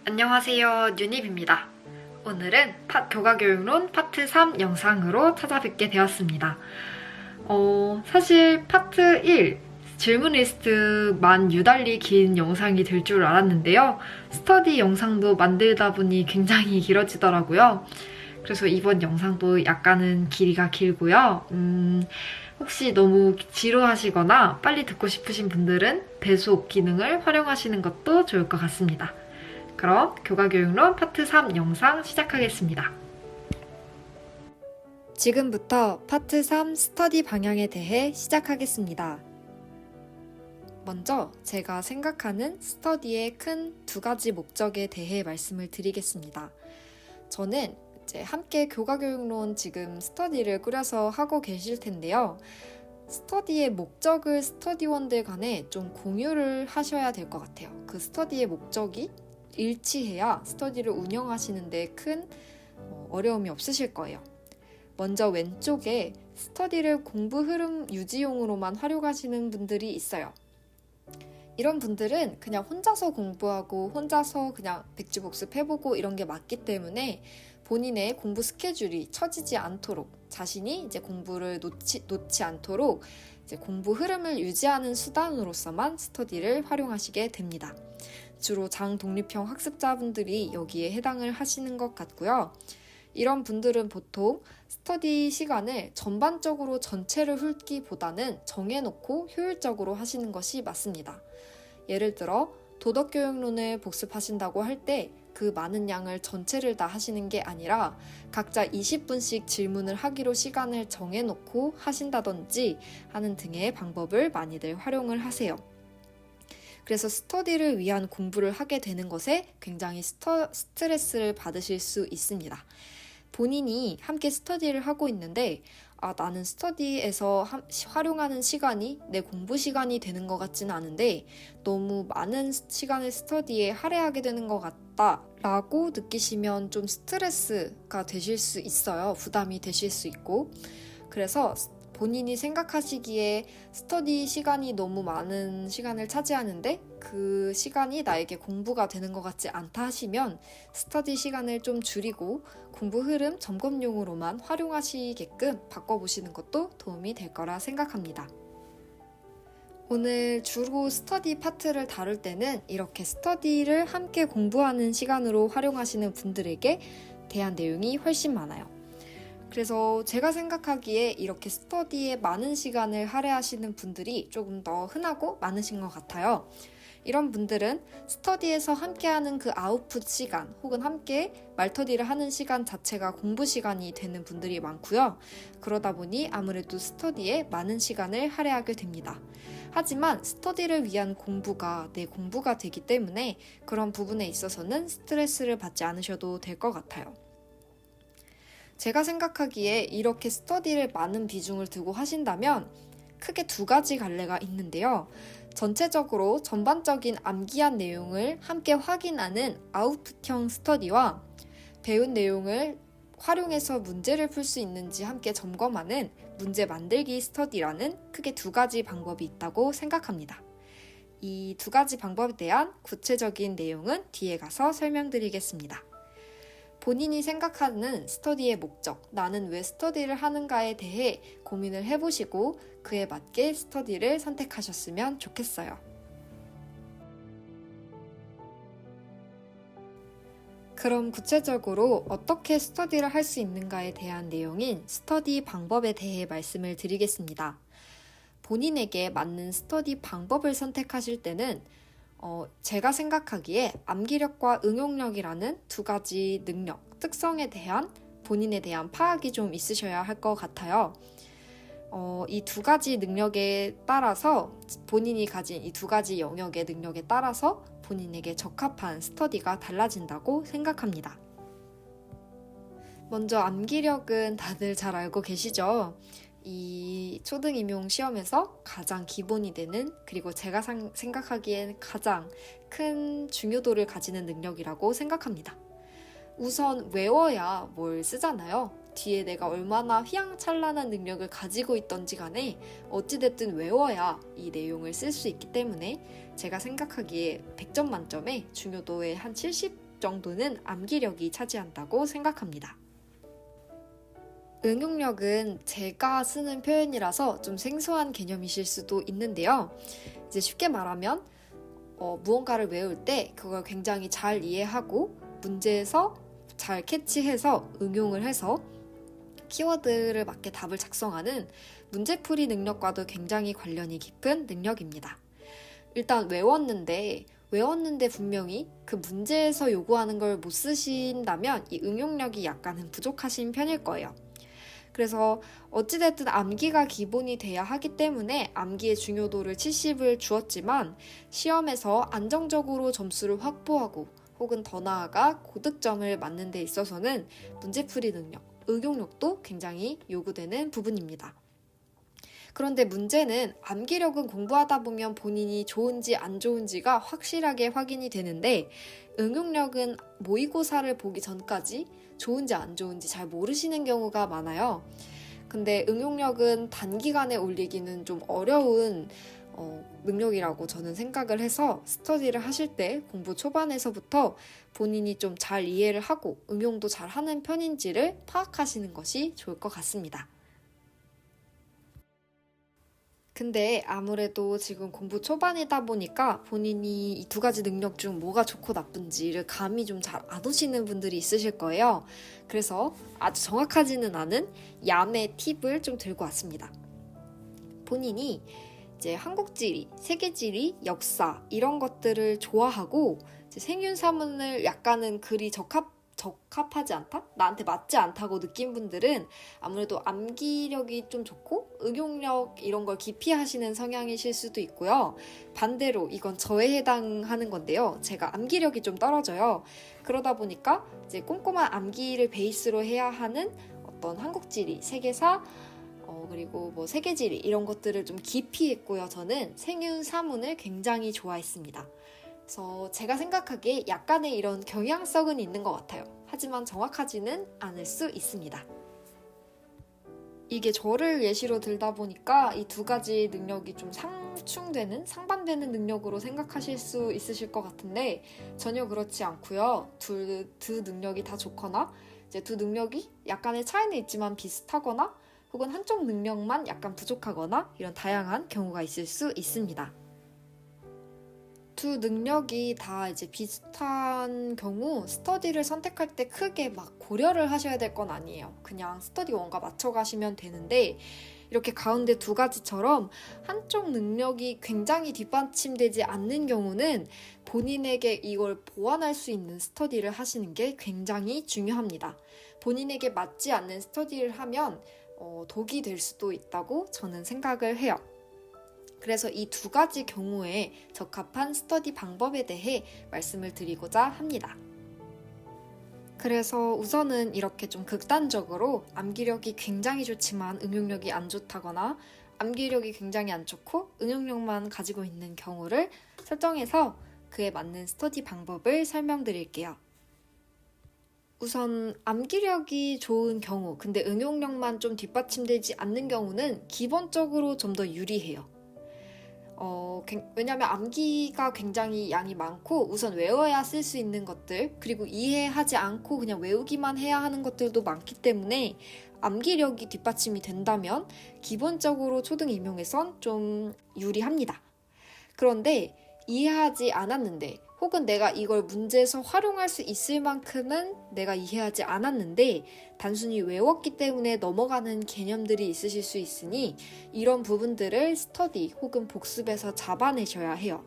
안녕하세요, 유닙입니다. 오늘은 교과교육론 파트 3 영상으로 찾아뵙게 되었습니다. 사실 파트 1 질문 리스트만 유달리 긴 영상이 될 줄 알았는데요. 스터디 영상도 만들다 보니 굉장히 길어지더라고요. 그래서 이번 영상도 약간은 길이가 길고요. 혹시 너무 지루하시거나 빨리 듣고 싶으신 분들은 배속 기능을 활용하시는 것도 좋을 것 같습니다. 그럼 교과교육론 파트 3 영상 시작하겠습니다. 지금부터 파트 3 스터디 방향에 대해 시작하겠습니다. 먼저 제가 생각하는 스터디의 큰 두 가지 목적에 대해 말씀을 드리겠습니다. 저는 이제 함께 교과교육론 지금 스터디를 꾸려서 하고 계실 텐데요. 스터디의 목적을 스터디원들 간에 좀 공유를 하셔야 될 것 같아요. 그 스터디의 목적이 일치해야 스터디를 운영하시는데 큰 어려움이 없으실 거예요. 먼저 왼쪽에 스터디를 공부 흐름 유지용으로만 활용하시는 분들이 있어요. 이런 분들은 그냥 혼자서 공부하고 혼자서 그냥 백지복습해보고 이런 게 맞기 때문에 본인의 공부 스케줄이 처지지 않도록 자신이 이제 공부를 놓지 않도록 이제 공부 흐름을 유지하는 수단으로서만 스터디를 활용하시게 됩니다. 주로 장독립형 학습자분들이 여기에 해당을 하시는 것 같고요. 이런 분들은 보통 스터디 시간을 전반적으로 전체를 훑기보다는 정해놓고 효율적으로 하시는 것이 맞습니다. 예를 들어 도덕교육론을 복습하신다고 할 때 그 많은 양을 전체를 다 하시는 게 아니라 각자 20분씩 질문을 하기로 시간을 정해놓고 하신다든지 하는 등의 방법을 많이들 활용을 하세요. 그래서 스터디를 위한 공부를 하게 되는 것에 굉장히 스트레스를 받으실 수 있습니다. 본인이 함께 스터디를 하고 있는데 나는 스터디에서 활용하는 시간이 내 공부 시간이 되는 것 같지는 않은데 너무 많은 시간을 스터디에 할애하게 되는 것 같다 라고 느끼시면 좀 스트레스가 되실 수 있어요. 부담이 되실 수 있고. 그래서 본인이 생각하시기에 스터디 시간이 너무 많은 시간을 차지하는데 그 시간이 나에게 공부가 되는 것 같지 않다 하시면 스터디 시간을 좀 줄이고 공부 흐름 점검용으로만 활용하시게끔 바꿔보시는 것도 도움이 될 거라 생각합니다. 오늘 주로 스터디 파트를 다룰 때는 이렇게 스터디를 함께 공부하는 시간으로 활용하시는 분들에게 대한 내용이 훨씬 많아요. 그래서 제가 생각하기에 이렇게 스터디에 많은 시간을 할애하시는 분들이 조금 더 흔하고 많으신 것 같아요. 이런 분들은 스터디에서 함께하는 그 아웃풋 시간 혹은 함께 말터디를 하는 시간 자체가 공부 시간이 되는 분들이 많고요. 그러다 보니 아무래도 스터디에 많은 시간을 할애하게 됩니다. 하지만 스터디를 위한 공부가 내 공부가 되기 때문에 그런 부분에 있어서는 스트레스를 받지 않으셔도 될 것 같아요. 제가 생각하기에 이렇게 스터디를 많은 비중을 두고 하신다면 크게 두 가지 갈래가 있는데요. 전체적으로 전반적인 암기한 내용을 함께 확인하는 아웃풋형 스터디와 배운 내용을 활용해서 문제를 풀 수 있는지 함께 점검하는 문제 만들기 스터디라는 크게 두 가지 방법이 있다고 생각합니다. 이 두 가지 방법에 대한 구체적인 내용은 뒤에 가서 설명드리겠습니다. 본인이 생각하는 스터디의 목적, 나는 왜 스터디를 하는가에 대해 고민을 해보시고 그에 맞게 스터디를 선택하셨으면 좋겠어요. 그럼 구체적으로 어떻게 스터디를 할 수 있는가에 대한 내용인 스터디 방법에 대해 말씀을 드리겠습니다. 본인에게 맞는 스터디 방법을 선택하실 때는 제가 생각하기에 암기력과 응용력이라는 두 가지 능력, 특성에 대한 본인에 대한 파악이 좀 있으셔야 할 것 같아요. 이 두 가지 능력에 따라서 본인이 가진 이 두 가지 영역의 능력에 따라서 본인에게 적합한 스터디가 달라진다고 생각합니다. 먼저 암기력은 다들 잘 알고 계시죠? 이 초등임용 시험에서 가장 기본이 되는 그리고 제가 생각하기엔 가장 큰 중요도를 가지는 능력이라고 생각합니다. 우선 외워야 뭘 쓰잖아요. 뒤에 내가 얼마나 휘황찬란한 능력을 가지고 있던지 간에 어찌됐든 외워야 이 내용을 쓸 수 있기 때문에 제가 생각하기에 100점 만점에 중요도의 한 70 정도는 암기력이 차지한다고 생각합니다. 응용력은 제가 쓰는 표현이라서 좀 생소한 개념이실 수도 있는데요. 이제 쉽게 말하면 무언가를 외울 때 그걸 굉장히 잘 이해하고 문제에서 잘 캐치해서 응용을 해서 키워드를 맞게 답을 작성하는 문제풀이 능력과도 굉장히 관련이 깊은 능력입니다. 일단 외웠는데 분명히 그 문제에서 요구하는 걸 못 쓰신다면 이 응용력이 약간은 부족하신 편일 거예요. 그래서 어찌됐든 암기가 기본이 돼야 하기 때문에 암기의 중요도를 70을 주었지만 시험에서 안정적으로 점수를 확보하고 혹은 더 나아가 고득점을 맞는 데 있어서는 문제풀이 능력, 응용력도 굉장히 요구되는 부분입니다. 그런데 문제는 암기력은 공부하다 보면 본인이 좋은지 안 좋은지가 확실하게 확인이 되는데 응용력은 모의고사를 보기 전까지 좋은지 안 좋은지 잘 모르시는 경우가 많아요. 근데 응용력은 단기간에 올리기는 좀 어려운 능력이라고 저는 생각을 해서 스터디를 하실 때 공부 초반에서부터 본인이 좀 잘 이해를 하고 응용도 잘 하는 편인지를 파악하시는 것이 좋을 것 같습니다. 근데 아무래도 지금 공부 초반이다 보니까 본인이 이 두 가지 능력 중 뭐가 좋고 나쁜지를 감이 좀 잘 안 오시는 분들이 있으실 거예요. 그래서 아주 정확하지는 않은 야매 팁을 좀 들고 왔습니다. 본인이 이제 한국지리, 세계지리, 역사 이런 것들을 좋아하고 이제 생윤사문을 약간은 글이 적합하지 않다? 나한테 맞지 않다고 느낀 분들은 아무래도 암기력이 좀 좋고 응용력 이런 걸 깊이 하시는 성향이실 수도 있고요. 반대로 이건 저에 해당하는 건데요. 제가 암기력이 좀 떨어져요. 그러다 보니까 이제 꼼꼼한 암기를 베이스로 해야 하는 어떤 한국지리, 세계사, 그리고 뭐 세계지리 이런 것들을 좀 깊이 했고요. 저는 생윤사문을 굉장히 좋아했습니다. 그래서 제가 생각하기에 약간의 이런 경향성은 있는 것 같아요. 하지만 정확하지는 않을 수 있습니다. 이게 저를 예시로 들다 보니까 이 두 가지 능력이 좀 상반되는 능력으로 생각하실 수 있으실 것 같은데 전혀 그렇지 않고요. 두 능력이 다 좋거나 이제 두 능력이 약간의 차이는 있지만 비슷하거나 혹은 한쪽 능력만 약간 부족하거나 이런 다양한 경우가 있을 수 있습니다. 두 능력이 다 이제 비슷한 경우 스터디를 선택할 때 크게 막 고려를 하셔야 될 건 아니에요. 그냥 스터디 원과 맞춰가시면 되는데 이렇게 가운데 두 가지처럼 한쪽 능력이 굉장히 뒷받침되지 않는 경우는 본인에게 이걸 보완할 수 있는 스터디를 하시는 게 굉장히 중요합니다. 본인에게 맞지 않는 스터디를 하면 독이 될 수도 있다고 저는 생각을 해요. 그래서 이 두 가지 경우에 적합한 스터디 방법에 대해 말씀을 드리고자 합니다. 그래서 우선은 이렇게 좀 극단적으로 암기력이 굉장히 좋지만 응용력이 안 좋다거나 암기력이 굉장히 안 좋고 응용력만 가지고 있는 경우를 설정해서 그에 맞는 스터디 방법을 설명드릴게요. 우선 암기력이 좋은 경우, 근데 응용력만 좀 뒷받침되지 않는 경우는 기본적으로 좀 더 유리해요. 왜냐면 암기가 굉장히 양이 많고 우선 외워야 쓸 수 있는 것들 그리고 이해하지 않고 그냥 외우기만 해야 하는 것들도 많기 때문에 암기력이 뒷받침이 된다면 기본적으로 초등 임용에선 좀 유리합니다. 그런데 이해하지 않았는데 혹은 내가 이걸 문제에서 활용할 수 있을 만큼은 내가 이해하지 않았는데 단순히 외웠기 때문에 넘어가는 개념들이 있으실 수 있으니 이런 부분들을 스터디 혹은 복습에서 잡아내셔야 해요.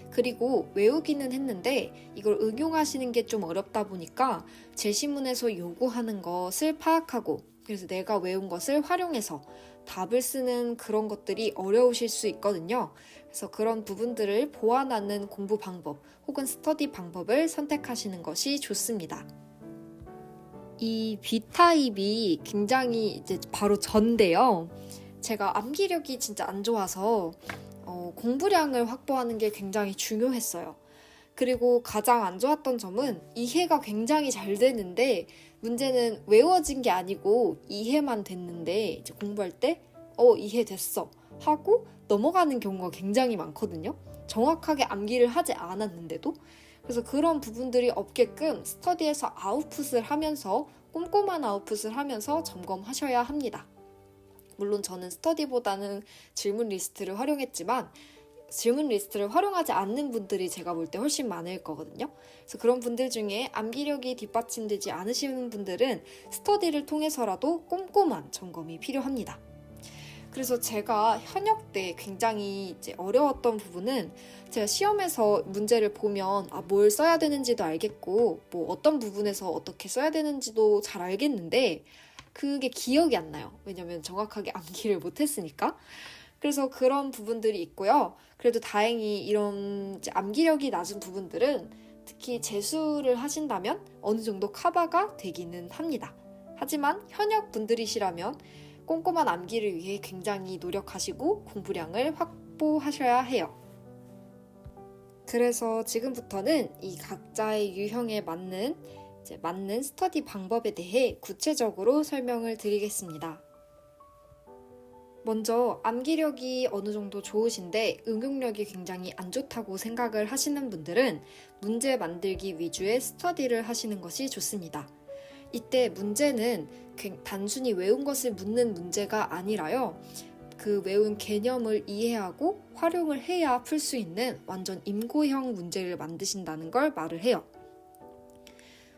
그리고 외우기는 했는데 이걸 응용하시는 게 좀 어렵다 보니까 제시문에서 요구하는 것을 파악하고 그래서 내가 외운 것을 활용해서 답을 쓰는 그런 것들이 어려우실 수 있거든요. 그래서 그런 부분들을 보완하는 공부 방법 혹은 스터디 방법을 선택하시는 것이 좋습니다. 이 B타입이 굉장히 이제 바로 전데요. 제가 암기력이 진짜 안 좋아서 공부량을 확보하는 게 굉장히 중요했어요. 그리고 가장 안 좋았던 점은 이해가 굉장히 잘 되는데 문제는 외워진 게 아니고 이해만 됐는데 이제 공부할 때 이해됐어 하고 넘어가는 경우가 굉장히 많거든요. 정확하게 암기를 하지 않았는데도. 그래서 그런 부분들이 없게끔 스터디에서 아웃풋을 하면서 꼼꼼한 아웃풋을 하면서 점검하셔야 합니다. 물론 저는 스터디보다는 질문 리스트를 활용했지만 질문 리스트를 활용하지 않는 분들이 제가 볼 때 훨씬 많을 거거든요. 그래서 그런 분들 중에 암기력이 뒷받침되지 않으시는 분들은 스터디를 통해서라도 꼼꼼한 점검이 필요합니다. 그래서 제가 현역 때 굉장히 이제 어려웠던 부분은 제가 시험에서 문제를 보면 뭘 써야 되는지도 알겠고 뭐 어떤 부분에서 어떻게 써야 되는지도 잘 알겠는데 그게 기억이 안 나요. 왜냐면 정확하게 암기를 못했으니까. 그래서 그런 부분들이 있고요. 그래도 다행히 이런 암기력이 낮은 부분들은 특히 재수를 하신다면 어느 정도 커버가 되기는 합니다. 하지만 현역 분들이시라면 꼼꼼한 암기를 위해 굉장히 노력하시고 공부량을 확보하셔야 해요. 그래서 지금부터는 이 각자의 유형에 맞는 스터디 방법에 대해 구체적으로 설명을 드리겠습니다. 먼저 암기력이 어느 정도 좋으신데 응용력이 굉장히 안 좋다고 생각을 하시는 분들은 문제 만들기 위주의 스터디를 하시는 것이 좋습니다. 이때 문제는 단순히 외운 것을 묻는 문제가 아니라요. 그 외운 개념을 이해하고 활용을 해야 풀 수 있는 완전 임고형 문제를 만드신다는 걸 말을 해요.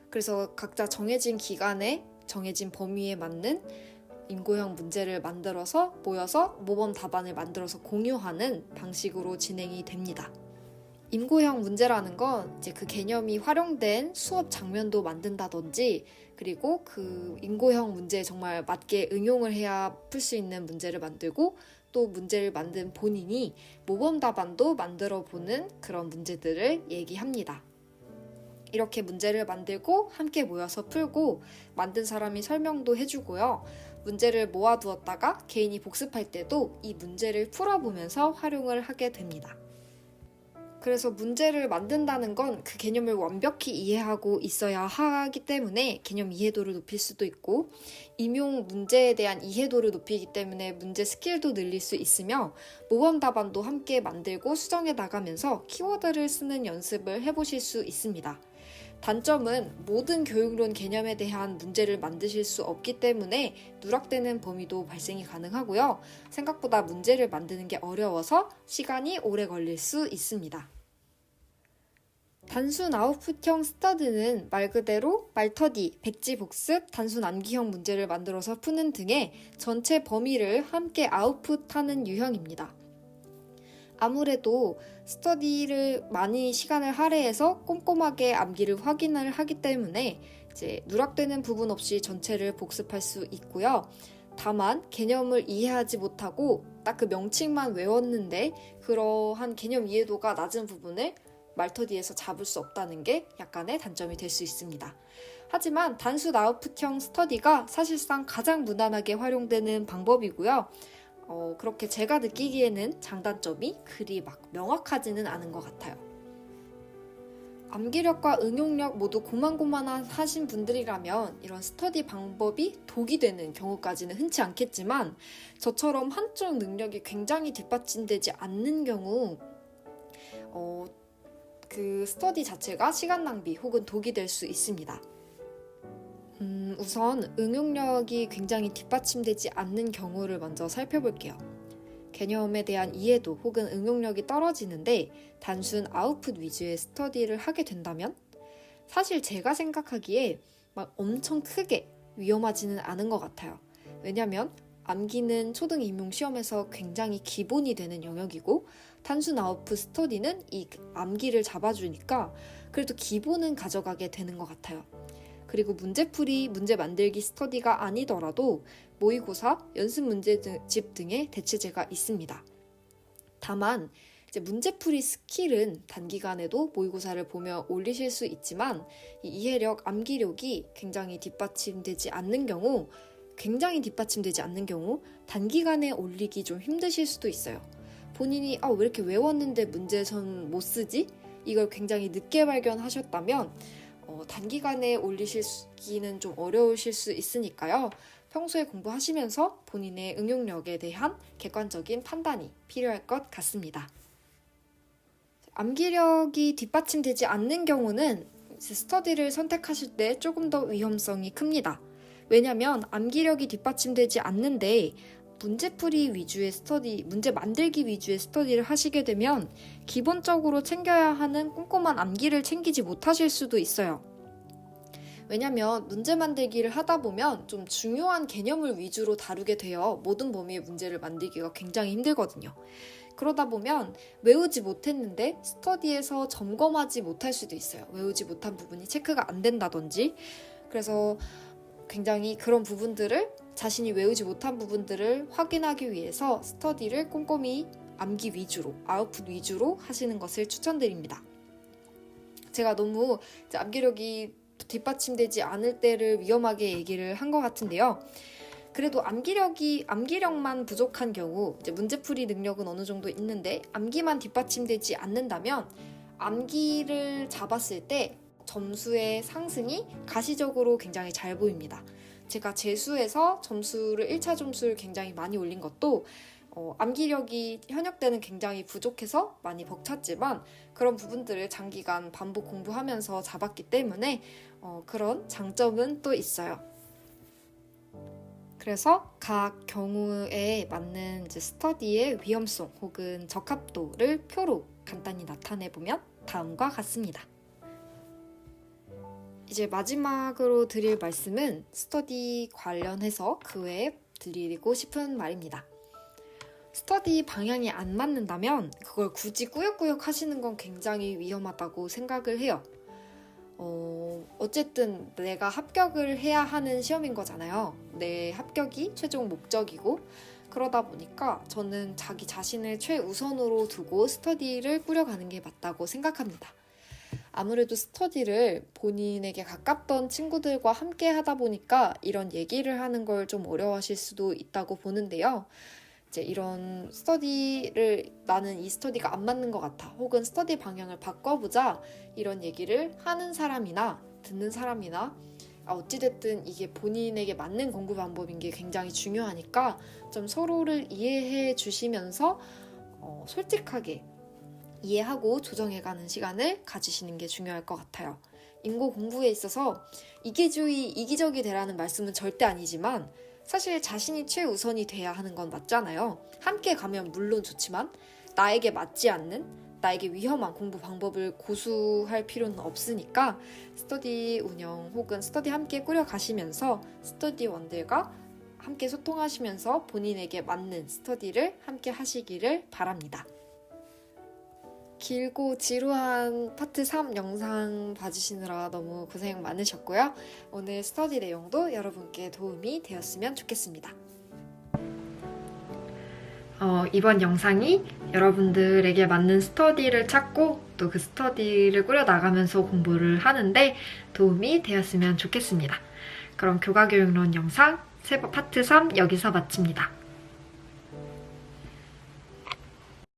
그래서 각자 정해진 기간에 정해진 범위에 맞는 임고형 문제를 만들어서 모여서 모범 답안을 만들어서 공유하는 방식으로 진행이 됩니다. 임고형 문제라는 건 이제 그 개념이 활용된 수업 장면도 만든다든지 그리고 그 임고형 문제에 정말 맞게 응용을 해야 풀 수 있는 문제를 만들고 또 문제를 만든 본인이 모범 답안도 만들어 보는 그런 문제들을 얘기합니다. 이렇게 문제를 만들고 함께 모여서 풀고 만든 사람이 설명도 해주고요. 문제를 모아두었다가 개인이 복습할 때도 이 문제를 풀어보면서 활용을 하게 됩니다. 그래서 문제를 만든다는 건 그 개념을 완벽히 이해하고 있어야 하기 때문에 개념 이해도를 높일 수도 있고 임용 문제에 대한 이해도를 높이기 때문에 문제 스킬도 늘릴 수 있으며 모범 답안도 함께 만들고 수정해 나가면서 키워드를 쓰는 연습을 해보실 수 있습니다. 단점은 모든 교육론 개념에 대한 문제를 만드실 수 없기 때문에 누락되는 범위도 발생이 가능하고요. 생각보다 문제를 만드는 게 어려워서 시간이 오래 걸릴 수 있습니다. 단순 아웃풋형 스터디는 말 그대로 말터디, 백지 복습, 단순 암기형 문제를 만들어서 푸는 등의 전체 범위를 함께 아웃풋하는 유형입니다. 아무래도 스터디를 많이 시간을 할애해서 꼼꼼하게 암기를 확인을 하기 때문에 이제 누락되는 부분 없이 전체를 복습할 수 있고요. 다만 개념을 이해하지 못하고 딱 그 명칭만 외웠는데 그러한 개념 이해도가 낮은 부분을 말터디에서 잡을 수 없다는 게 약간의 단점이 될 수 있습니다. 하지만 단순 아웃풋형 스터디가 사실상 가장 무난하게 활용되는 방법이고요. 그렇게 제가 느끼기에는 장단점이 그리 막 명확하지는 않은 것 같아요. 암기력과 응용력 모두 고만고만하신 분들이라면 이런 스터디 방법이 독이 되는 경우까지는 흔치 않겠지만 저처럼 한쪽 능력이 굉장히 뒷받침되지 않는 경우 그 스터디 자체가 시간 낭비 혹은 독이 될 수 있습니다. 우선 응용력이 굉장히 뒷받침되지 않는 경우를 먼저 살펴볼게요. 개념에 대한 이해도 혹은 응용력이 떨어지는데 단순 아웃풋 위주의 스터디를 하게 된다면 사실 제가 생각하기에 막 엄청 크게 위험하지는 않은 것 같아요. 왜냐면 암기는 초등 임용 시험에서 굉장히 기본이 되는 영역이고 단순 아웃풋 스터디는 이 암기를 잡아주니까 그래도 기본은 가져가게 되는 것 같아요. 그리고 문제풀이, 문제 만들기 스터디가 아니더라도 모의고사, 연습 문제집 등의 대체제가 있습니다. 다만 이제 문제풀이 스킬은 단기간에도 모의고사를 보며 올리실 수 있지만 이 이해력, 암기력이 굉장히 뒷받침되지 않는 경우 단기간에 올리기 좀 힘드실 수도 있어요. 본인이 왜 이렇게 외웠는데 문제선 못 쓰지? 이걸 굉장히 늦게 발견하셨다면 단기간에 올리시기는 좀 어려우실 수 있으니까요. 평소에 공부하시면서 본인의 응용력에 대한 객관적인 판단이 필요할 것 같습니다. 암기력이 뒷받침되지 않는 경우는 스터디를 선택하실 때 조금 더 위험성이 큽니다. 왜냐면 암기력이 뒷받침되지 않는데 문제풀이 위주의 스터디, 문제 만들기 위주의 스터디를 하시게 되면 기본적으로 챙겨야 하는 꼼꼼한 암기를 챙기지 못하실 수도 있어요. 왜냐면 문제 만들기를 하다 보면 좀 중요한 개념을 위주로 다루게 되어 모든 범위의 문제를 만들기가 굉장히 힘들거든요. 그러다 보면 외우지 못했는데 스터디에서 점검하지 못할 수도 있어요. 외우지 못한 부분이 체크가 안 된다든지. 그래서 굉장히 그런 부분들을, 자신이 외우지 못한 부분들을 확인하기 위해서 스터디를 꼼꼼히 암기 위주로, 아웃풋 위주로 하시는 것을 추천드립니다. 제가 너무 암기력이 뒷받침되지 않을 때를 위험하게 얘기를 한 것 같은데요. 그래도 암기력만 부족한 경우, 이제 문제풀이 능력은 어느 정도 있는데 암기만 뒷받침되지 않는다면 암기를 잡았을 때 점수의 상승이 가시적으로 굉장히 잘 보입니다. 제가 재수에서 1차 점수를 굉장히 많이 올린 것도 암기력이 현역 때는 굉장히 부족해서 많이 벅찼지만 그런 부분들을 장기간 반복 공부하면서 잡았기 때문에 그런 장점은 또 있어요. 그래서 각 경우에 맞는 이제 스터디의 위험성 혹은 적합도를 표로 간단히 나타내보면 다음과 같습니다. 이제 마지막으로 드릴 말씀은 스터디 관련해서 그 외에 드리고 싶은 말입니다. 스터디 방향이 안 맞는다면 그걸 굳이 꾸역꾸역 하시는 건 굉장히 위험하다고 생각을 해요. 어쨌든 내가 합격을 해야 하는 시험인 거잖아요. 내 합격이 최종 목적이고, 그러다 보니까 저는 자기 자신을 최우선으로 두고 스터디를 꾸려가는 게 맞다고 생각합니다. 아무래도 스터디를 본인에게 가깝던 친구들과 함께 하다 보니까 이런 얘기를 하는 걸 좀 어려워하실 수도 있다고 보는데요. 이제 이런 스터디를, 나는 이 스터디가 안 맞는 것 같아, 혹은 스터디 방향을 바꿔보자, 이런 얘기를 하는 사람이나 듣는 사람이나 어찌됐든 이게 본인에게 맞는 공부 방법인 게 굉장히 중요하니까 좀 서로를 이해해 주시면서 솔직하게 이해하고 조정해가는 시간을 가지시는 게 중요할 것 같아요. 인고 공부에 있어서 이기적이 되라는 말씀은 절대 아니지만 사실 자신이 최우선이 돼야 하는 건 맞잖아요. 함께 가면 물론 좋지만 나에게 맞지 않는, 나에게 위험한 공부 방법을 고수할 필요는 없으니까 스터디 운영 혹은 스터디 함께 꾸려가시면서 스터디원들과 함께 소통하시면서 본인에게 맞는 스터디를 함께 하시기를 바랍니다. 길고 지루한 파트 3 영상 봐주시느라 너무 고생 많으셨고요. 오늘 스터디 내용도 여러분께 도움이 되었으면 좋겠습니다. 이번 영상이 여러분들에게 맞는 스터디를 찾고 또 그 스터디를 꾸려나가면서 공부를 하는데 도움이 되었으면 좋겠습니다. 그럼 교과교육론 영상 파트 3 여기서 마칩니다.